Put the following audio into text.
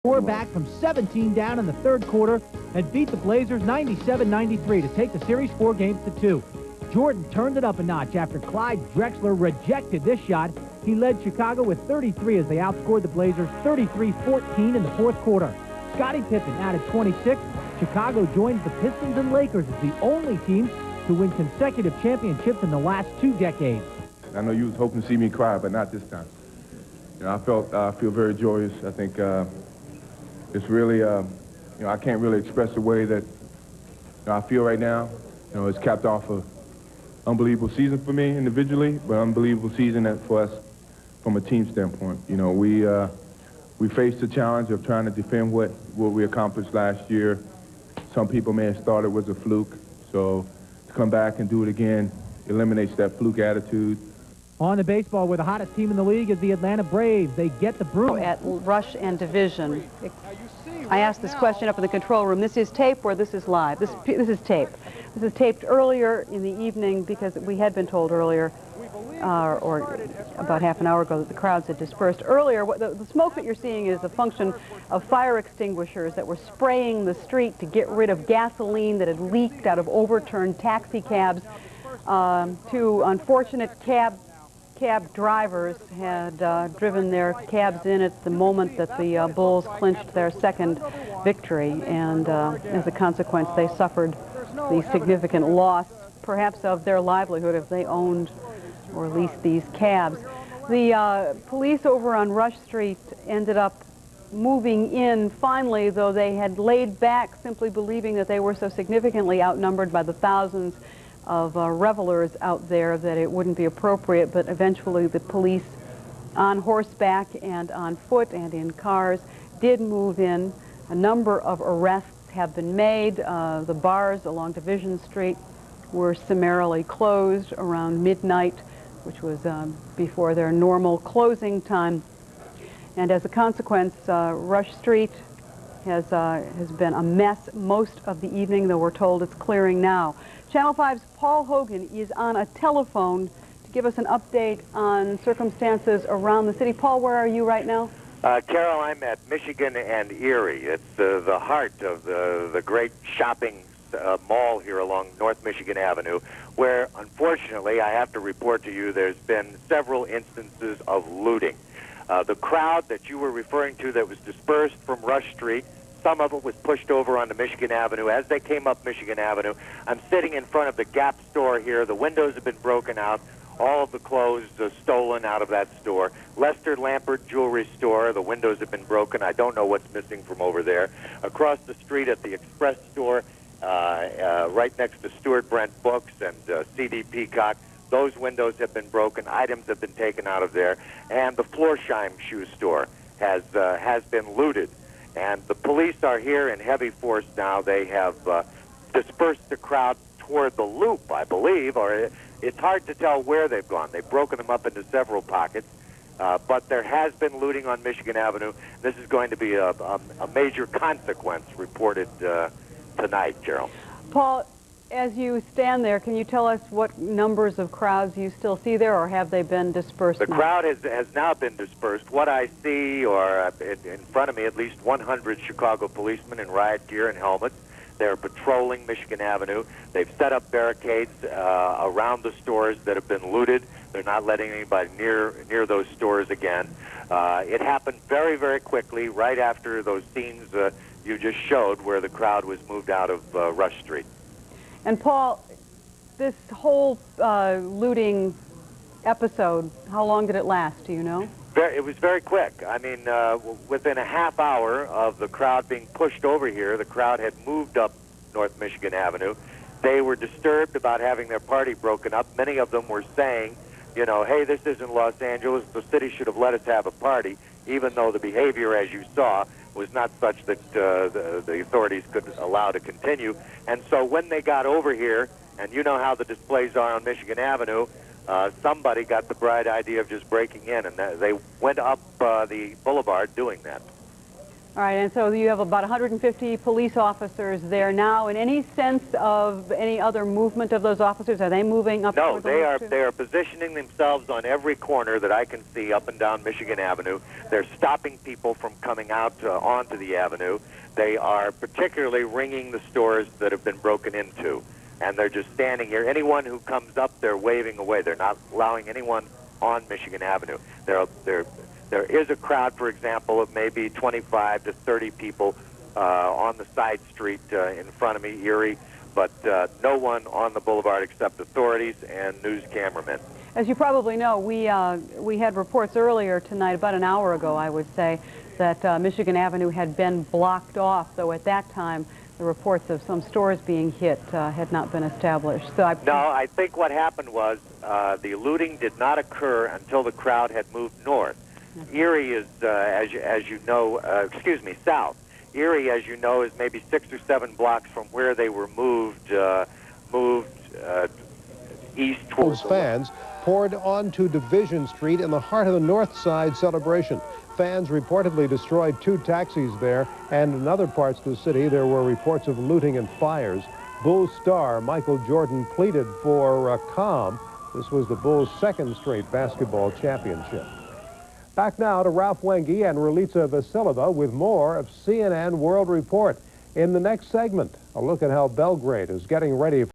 Score back from 17 down in the third quarter and beat the Blazers 97-93 to take the series 4 games to 2. Jordan turned it up a notch after Clyde Drexler rejected this shot. He led Chicago with 33 as they outscored the Blazers 33-14 in the fourth quarter. Scottie Pippen added 26. Chicago joins the Pistons and Lakers as the only teams to win consecutive championships in the last 2 decades. I know you was hoping to see me cry, but not this time. You know, I feel very joyous. I think it's really, you know, I can't really express the way that I feel right now. You know, it's capped off an unbelievable season for me individually, but unbelievable season for us from a team standpoint. You know, we faced the challenge of trying to defend what we accomplished last year. Some people may have thought it was a fluke, so to come back and do it again eliminates that fluke attitude. On the baseball, where the hottest team in the league is the Atlanta Braves. They get the broom. At Rush and Division. I asked this question up in the control room. This is tape or this is live? This is tape. This is taped earlier in the evening because we had been told earlier, or about half an hour ago, that the crowds had dispersed. Earlier, the smoke that you're seeing is a function of fire extinguishers that were spraying the street to get rid of gasoline that had leaked out of overturned taxi cabs. 2 unfortunate cab drivers had driven their cabs in at the moment that the Bulls clinched their second victory, and as a consequence they suffered the significant loss perhaps of their livelihood if they owned or leased these cabs. The police over on Rush Street ended up moving in finally, though they had laid back simply believing that they were so significantly outnumbered by the thousands of revelers out there that it wouldn't be appropriate, but eventually the police on horseback and on foot and in cars did move in. A number of arrests have been made. The bars along Division Street were summarily closed around midnight, which was before their normal closing time. And as a consequence, Rush Street has been a mess most of the evening, though we're told it's clearing now. Channel 5's Paul Hogan is on a telephone to give us an update on circumstances around the city. Paul, where are you right now? Carol, I'm at Michigan and Erie. It's the heart of the great shopping mall here along North Michigan Avenue, where, unfortunately, I have to report to you there's been several instances of looting. The crowd that you were referring to that was dispersed from Rush Street, some of it was pushed over onto Michigan Avenue. As they came up Michigan Avenue, I'm sitting in front of the Gap store here. The windows have been broken out. All of the clothes stolen out of that store. Lester Lampert Jewelry Store, the windows have been broken. I don't know what's missing from over there. Across the street at the Express store, right next to Stuart Brent Books and CD Peacock, those windows have been broken. Items have been taken out of there. And the Florsheim Shoe Store has been looted. And the police are here in heavy force now. They have dispersed the crowd toward the Loop, I believe, or it's hard to tell where they've gone. They've broken them up into several pockets, but there has been looting on Michigan Avenue. This is going to be a major consequence reported tonight, Gerald. Paul, as you stand there, can you tell us what numbers of crowds you still see there, or have they been dispersed? The crowd has now been dispersed. What I see, or in front of me, at least 100 Chicago policemen in riot gear and helmets. They're patrolling Michigan Avenue. They've set up barricades around the stores that have been looted. They're not letting anybody near those stores again. It happened very, very quickly, right after those scenes you just showed, where the crowd was moved out of Rush Street. And Paul, this whole looting episode, how long did it last, do you know? It was very quick. I mean, within a half hour of the crowd being pushed over here, the crowd had moved up North Michigan Avenue. They were disturbed about having their party broken up. Many of them were saying, you know, hey, this isn't Los Angeles. The city should have let us have a party, even though the behavior, as you saw, was not such that the authorities could allow to continue. And so when they got over here, and you know how the displays are on Michigan Avenue, somebody got the bright idea of just breaking in, and they went up the boulevard doing that. All right, and so you have about 150 police officers there now. In any sense of any other movement of those officers? Are they moving up? No, they are positioning themselves on every corner that I can see up and down Michigan Avenue. They're stopping people from coming out onto the avenue. They are particularly ringing the stores that have been broken into. And they're just standing here. Anyone who comes up, they're waving away. They're not allowing anyone on Michigan Avenue. There is a crowd, for example, of maybe 25 to 30 people on the side street in front of me, Erie, but no one on the boulevard except authorities and news cameramen. As you probably know, we had reports earlier tonight, about an hour ago, I would say, that Michigan Avenue had been blocked off, though at that time the reports of some stores being hit had not been established. So I think what happened was the looting did not occur until the crowd had moved north. Erie is, as you know, south. Erie, as you know, is maybe 6 or 7 blocks from where they were moved east towards. Fans poured onto Division Street in the heart of the North Side celebration. Fans reportedly destroyed 2 taxis there, and in other parts of the city there were reports of looting and fires. Bulls star Michael Jordan pleaded for calm. This was the Bulls' 2nd straight basketball championship. Back now to Ralph Wenge and Relitza Vasileva with more of CNN World Report. In the next segment, a look at how Belgrade is getting ready